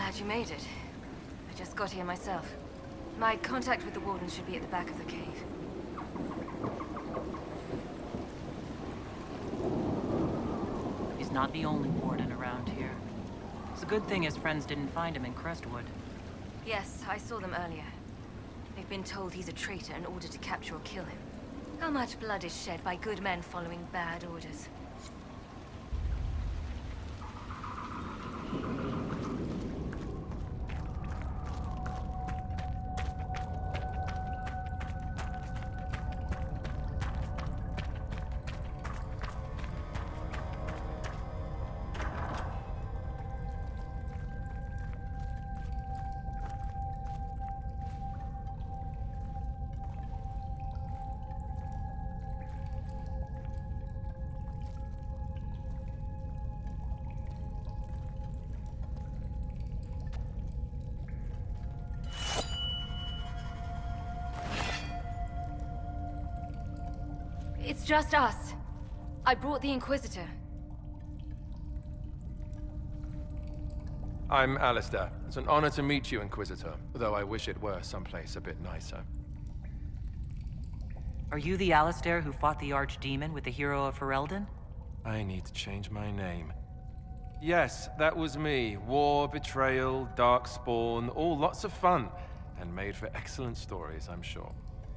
glad you made it. I just got here myself. My contact with the Warden should be at the back of the cave. He's not the only Warden around here. It's a good thing his friends didn't find him in Crestwood. Yes, I saw them earlier. They've been told he's a traitor in order to capture or kill him. How much blood is shed by good men following bad orders? It's just us. I brought the Inquisitor. I'm Alistair. It's an honor to meet you, Inquisitor, though I wish it were someplace a bit nicer. Are you the Alistair who fought the Archdemon with the hero of Ferelden? I need to change my name. Yes, that was me. War, betrayal, darkspawn, all lots of fun, and made for excellent stories, I'm sure.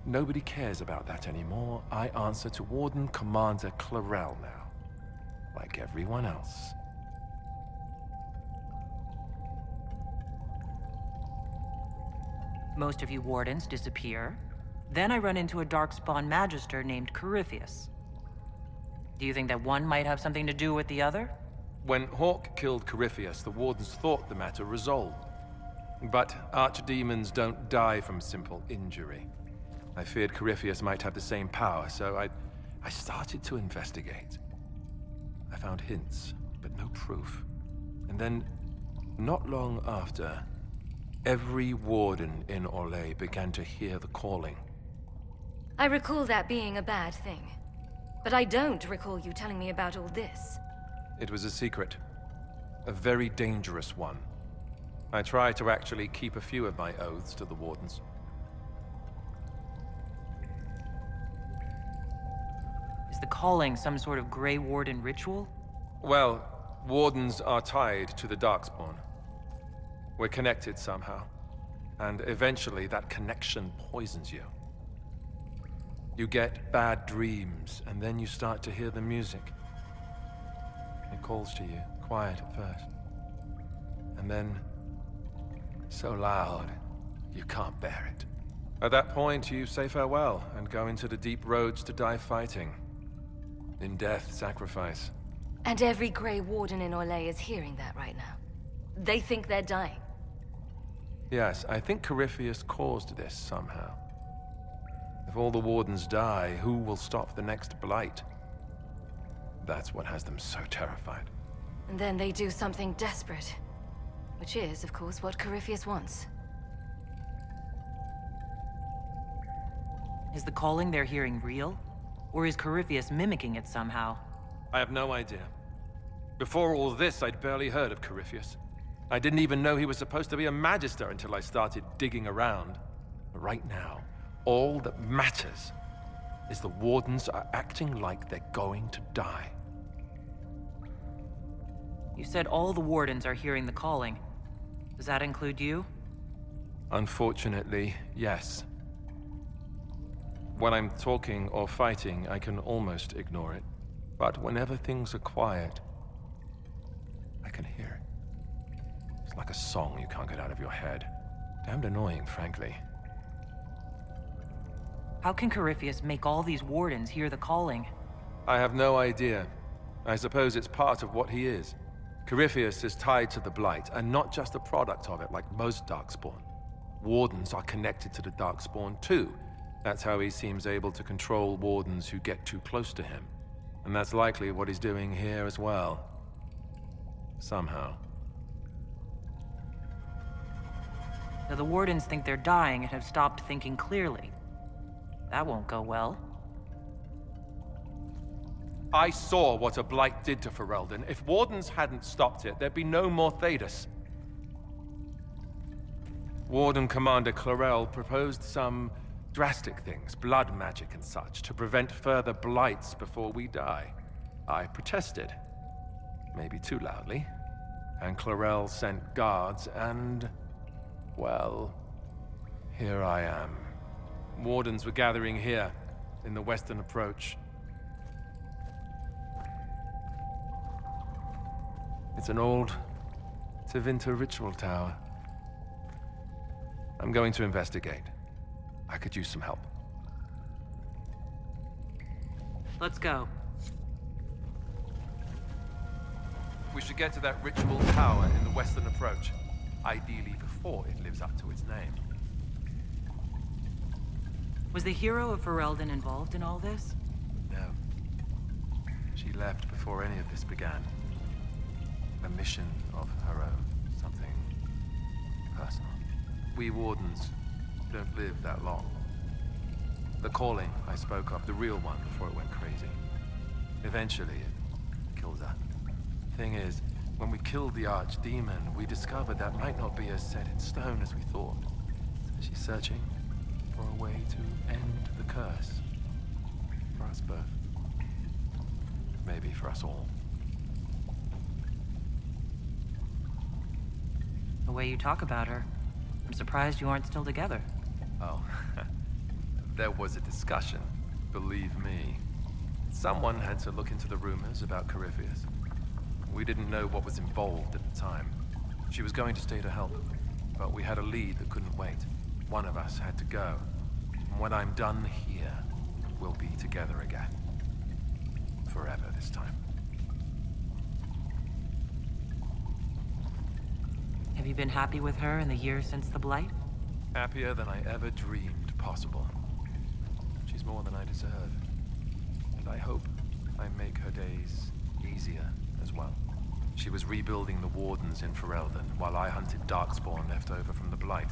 Nobody cares about that anymore. I answer to Warden Commander Clarel now, like everyone else. Most of you Wardens disappear. Then I run into a Darkspawn Magister named Corypheus. Do you think that one might have something to do with the other? When Hawk killed Corypheus, the Wardens thought the matter resolved. But archdemons don't die from simple injury. I feared Corypheus might have the same power, so I started to investigate. I found hints, but no proof. And then, not long after, every Warden in Orlais began to hear the calling. I recall that being a bad thing. But I don't recall you telling me about all this. It was a secret. A very dangerous one. I tried to actually keep a few of my oaths to the Wardens. Is the calling some sort of Grey Warden ritual? Well, Wardens are tied to the Darkspawn. We're connected somehow. And eventually that connection poisons you. You get bad dreams, and then you start to hear the music. It calls to you, quiet at first. And then, so loud, you can't bear it. At that point, you say farewell, and go into the deep roads to die fighting. In death, sacrifice. And every Grey Warden in Orlais is hearing that right now. They think they're dying. Yes, I think Corypheus caused this somehow. If all the Wardens die, who will stop the next blight? That's what has them so terrified. And then they do something desperate. Which is, of course, what Corypheus wants. Is the calling they're hearing real? Or is Corypheus mimicking it somehow? I have no idea. Before all this, I'd barely heard of Corypheus. I didn't even know he was supposed to be a Magister until I started digging around. But right now, all that matters is the Wardens are acting like they're going to die. You said all the Wardens are hearing the calling. Does that include you? Unfortunately, yes. When I'm talking or fighting, I can almost ignore it. But whenever things are quiet, I can hear it. It's like a song you can't get out of your head. Damned annoying, frankly. How can Corypheus make all these Wardens hear the calling? I have no idea. I suppose it's part of what he is. Corypheus is tied to the Blight, and not just a product of it like most Darkspawn. Wardens are connected to the Darkspawn too. That's how he seems able to control Wardens who get too close to him. And that's likely what he's doing here as well. Somehow. So the Wardens think they're dying and have stopped thinking clearly. That won't go well. I saw what a Blight did to Ferelden. If Wardens hadn't stopped it, there'd be no more Thedas. Warden Commander Clarel proposed some drastic things, blood magic and such, to prevent further blights before we die. I protested. Maybe too loudly. And Clarel sent guards and... well, here I am. Wardens were gathering here, in the western approach. It's an old Tevinter ritual tower. I'm going to investigate. I could use some help. Let's go. We should get to that ritual tower in the western approach. Ideally before it lives up to its name. Was the hero of Ferelden involved in all this? No. She left before any of this began. A mission of her own. Something personal. We Wardens don't live that long. The calling I spoke of, the real one before it went crazy. Eventually, it kills her. Thing is, when we killed the Archdemon, we discovered that might not be as set in stone as we thought. So she's searching for a way to end the curse. For us both. Maybe for us all. The way you talk about her, I'm surprised you aren't still together. Oh, there was a discussion, believe me. Someone had to look into the rumors about Corypheus. We didn't know what was involved at the time. She was going to stay to help, but we had a lead that couldn't wait. One of us had to go. And when I'm done here, we'll be together again. Forever this time. Have you been happy with her in the years since the Blight? Happier than I ever dreamed possible. She's more than I deserve. And I hope I make her days easier as well. She was rebuilding the Wardens in Ferelden while I hunted Darkspawn left over from the Blight.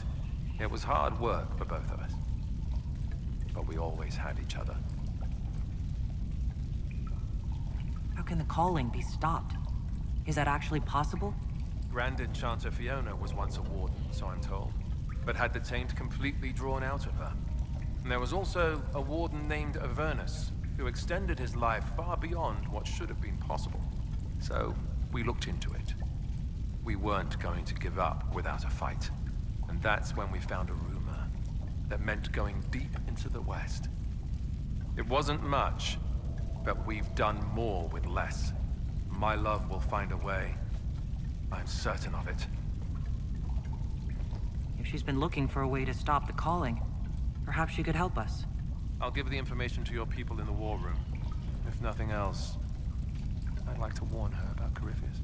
It was hard work for both of us. But we always had each other. How can the calling be stopped? Is that actually possible? Grand Enchanter Fiona was once a Warden, so I'm told, but had the taint completely drawn out of her. And there was also a Warden named Avernus, who extended his life far beyond what should have been possible. So, we looked into it. We weren't going to give up without a fight. And that's when we found a rumor that meant going deep into the West. It wasn't much, but we've done more with less. My love will find a way. I'm certain of it. If she's been looking for a way to stop the calling, perhaps she could help us. I'll give the information to your people in the war room. If nothing else, I'd like to warn her about Corypheus.